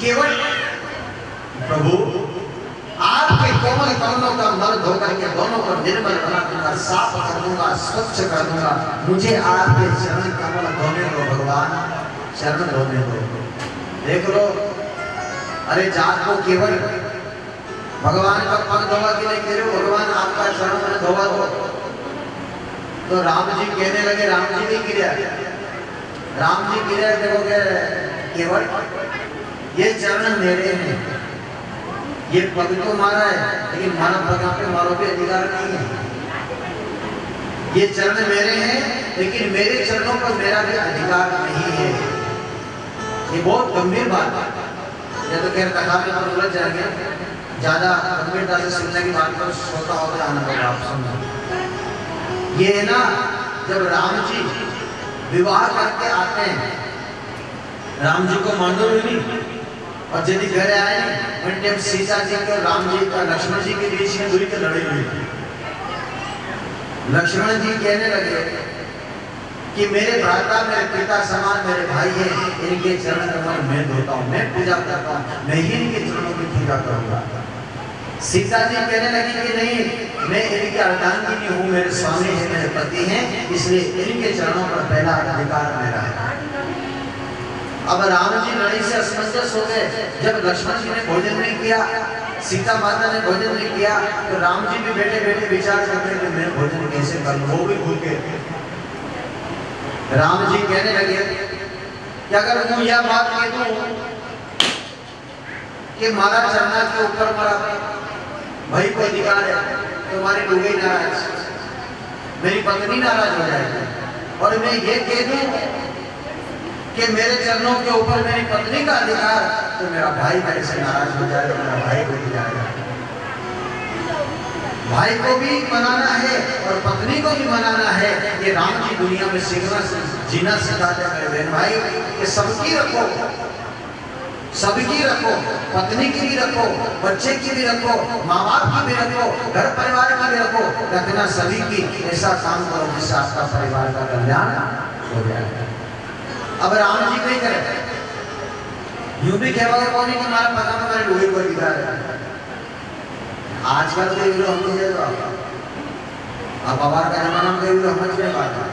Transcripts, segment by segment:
केवल प्रभु आपके कोमल कमलों का मल धोकर के दोनों को निर्मल बना दूंगा, साफ कर दूंगा, स्वच्छ कर दूंगा। मुझे आपके चरण कमल धोने दो भगवान, चरण धोने दो। देख लो, अरे जात को केवल भगवान का पग धोवा के लिए कह रहे हो, भगवान आपका चरण में धोवा दो। तो राम जी कहने लगे, राम जी नहीं गिरा, राम जी गिरा देखोगे केवल ये चरण मेरे हैं, ये पग तो मारा है लेकिन मानव पग पे मारो भी अधिकार नहीं है। ये चरण मेरे हैं लेकिन मेरे चरणों पर मेरा भी अधिकार नहीं है। ये बहुत गंभीर बात है। ये तो खैर कथा में तो उलझ जाएंगे, ज्यादा गंभीरता से सुनने की बात को श्रोता हो जाना होगा। आप सुनो, ये है ना जब राम जी विवाह करके आते हैं, राम जी को मानो नहीं और यदि घर आए वन टाइम सीता जी को राम जी का लक्ष्मण जी के बीच में दूरी के लड़ाई हुई। लक्ष्मण जी कहने लगे कि मेरे भ्राता मेरे पिता समान मेरे भाई हैं, इनके चरण कमल मैं धोता हूँ, मैं पूजा करता हूँ, मैं ही इनके चरणों की पूजा करूंगा। सीता जी कहने लगी कि नहीं, मैं इनके अर्धांगिनी हूँ, मेरे स्वामी है, मेरे पति हैं, इसलिए इनके चरणों पर पहला अधिकार मेरा है। अब राम जी लड़ाई से असमंजस हो गए। जब लक्ष्मण जी ने भोजन नहीं किया, सीता माता ने भोजन नहीं किया, तो राम जी भी बैठे बैठे विचार करते कि मैं भोजन कैसे करूं, वो भी भूल गए। राम जी कहने लगे कि अगर मैं यह बात कह दूं कि मारा चरना के ऊपर मारा भाई को अधिकार है, तुम्हारी लुगाई नाराज, मेरी पत्नी नाराज हो जाएगी, और मैं ये कह दूं कि मेरे चरणों के ऊपर मेरी पत्नी का अधिकार, तो मेरा भाई मेरे से नाराज हो जाएगा, मेरा भाई को जाएगा। भाई को भी मनाना है और पत्नी को भी मनाना है। ये राम की दुनिया में सीखना जीना सिखाते हैं मेरे बहन भाई, कि सबकी रखो, सबकी रखो, पत्नी की भी रखो, बच्चे की भी रखो, माँ बाप की भी रखो, घर परिवार की भी रखो, रखना सभी की। ऐसा काम करो जिससे आपका परिवार का कल्याण हो जाएगा। अब राम जी नहीं करे, यूं भी कहवा कौन है कि हमारा पता में मेरे लोहे को अधिकार है। आजकल तो ये हम नहीं देगा, अब बाबा का जमाना में ये समझ में बात है।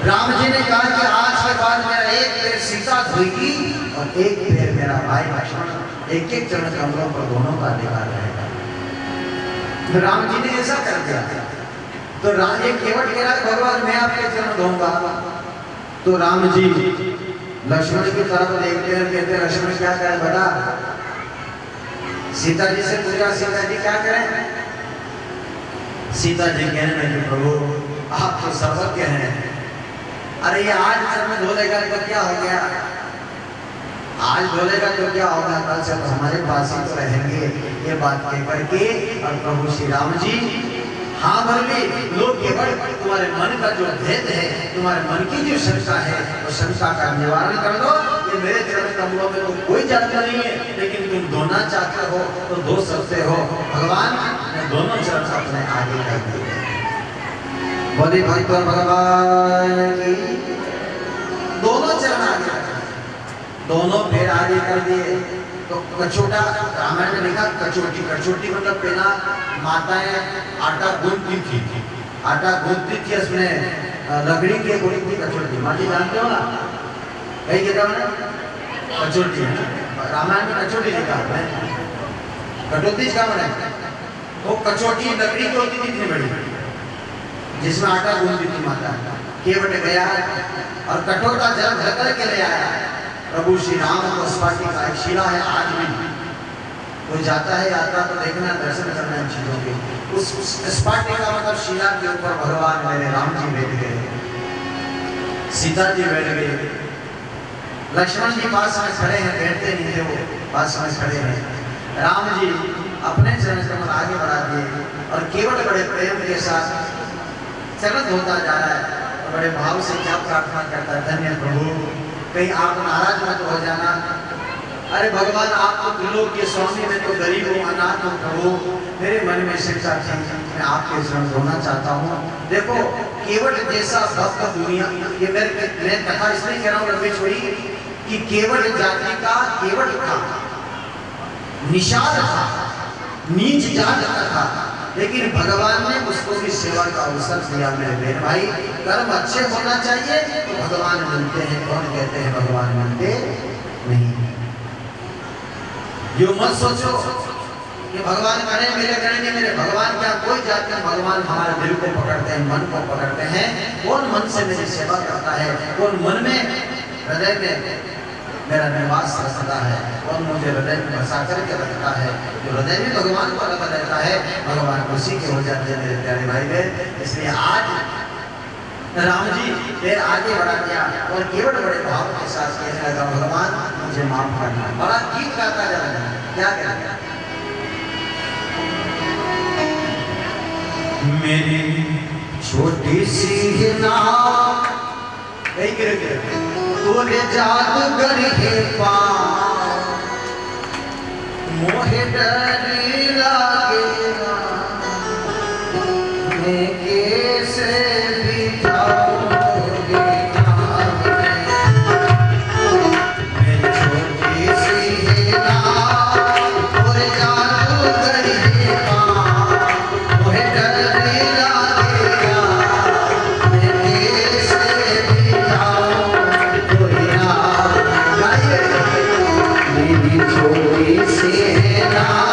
राम जी ने कहा कि आज के बाद मेरा एक पैर सीता धोएगी और एक पैर मेरा भाई लक्ष्मण, एक एक चरण कमलों पर दोनों का अधिकार रहेगा। तो राम जी ने ऐसा कर दिया। तो राम जी केवट कह रहा है भगवान मैं आपके चरण धोऊंगा। तो राम जी लक्ष्मण की तरफ देखते हैं, कहते हैं लक्ष्मण क्या करें बेटा? सीता जी से पूछा, सीता जी क्या करें? सीता जी कहने लगे प्रभु आप तो सर्वज्ञ हैं। अरे ये आज चरण धोलेगा तो क्या हो गया, आज धोलेगा तो क्या होगा, कल से हमारे पास ही तो रहेंगे। ये बात कह करके और प्रभु श्री राम जी हाँ भर ली। लोग केवल तुम्हारे मन का जो भेद है, तुम्हारे मन की जो शंका है, वो शंका का निवारण कर दो। ये मेरे चरण कमलों में तो कोई जाति नहीं है, लेकिन तुम धोना चाहते हो तो धो सकते हो। भगवान ने दोनों चरण अपने आगे कर दिए। बोले भक्त भगवान की दोनों चरण आगे, दोनों पैर आगे कर दिए। तो कचोटा रामायण में लिखा कचोटी, कचोटी मतलब पहला माताएं आटा गूंथती थी, आटा गूंथती थी, उसमें लकड़ी की बड़ी बड़ी कचोटी, माटी जानते हो ना, कई किताब में कचोटी है, रामायण में कचोटी लिखा है, कटोती का बना है। वो कचोटी लकड़ी की होती थी इतनी बड़ी, जिसमें आटा गूंथती थी माता। केवट गया और कटोरा जल भर कर के ले आया। प्रभु श्री राम को स्पाटी का एक शिला है, आज भी कोई जाता है यात्रा तो देखना, दर्शन करना इन चीजों के। उस स्पाटी का मतलब शिला के ऊपर भगवान मेरे राम जी बैठ गए, सीता जी बैठ गए, लक्ष्मण जी पास में खड़े हैं, बैठते नहीं थे वो, पास में खड़े हैं। राम जी अपने चरण कमल आगे बढ़ा दिए और केवल बड़े प्रेम के साथ चरण धोता जा रहा है और बड़े भाव से क्या प्रार्थना करता है, धन्य प्रभु कहीं आप नाराज मत हो जाना। अरे भगवान आप तो त्रिलोक के स्वामी, मैं तो गरीब हूँ, अनाथ हूँ प्रभु, मेरे मन में शिक्षा थी, मैं आपके शरण होना चाहता हूँ। देखो केवट जैसा भक्त दुनिया, ये मैं कथा इसलिए कह रहा हूँ लंबी छोड़ी कि केवट जाति का केवट था, निषाद था, नीच जात का था, लेकिन भगवान ने उसको भी सेवा का अवसर दिया। मेरे बहन भाई, कर्म अच्छे होना चाहिए तो भगवान मिलते हैं। कौन कहते हैं भगवान मिलते नहीं? यो मत सोचो कि भगवान करे मेरे करेंगे मेरे। भगवान क्या कोई जाते हैं? भगवान हमारे दिल को पकड़ते हैं, मन को पकड़ते हैं। कौन मन से मेरी सेवा करता है, कौन मन में हृदय में मेरा निवास रखता है, कौन मुझे हृदय में बसा करके रखता है, जो हृदय में भगवान को लगा रहता है, भगवान उसी के हो जाते हैं मेरे प्यारे भाई बहन। इसलिए आज राम जी फिर आगे बढ़ा दिया और केवल बड़े भाव के साथ कहने लगा, भगवान मुझे माफ करना। बड़ा गीत गाता जा रहा है, क्या कहता? मेरी छोटी सी नाव तोरे जादूगर हे पाँव, मोहे डर लागेगा मैं कैसे बिताऊंगी नावें। मेरी छोटी सी नाव तोरे जादूगर हे पाँव, मोहे डर लागेगा मैं कैसे बिताऊं कोई नाव। मेरी छोटी सी नाव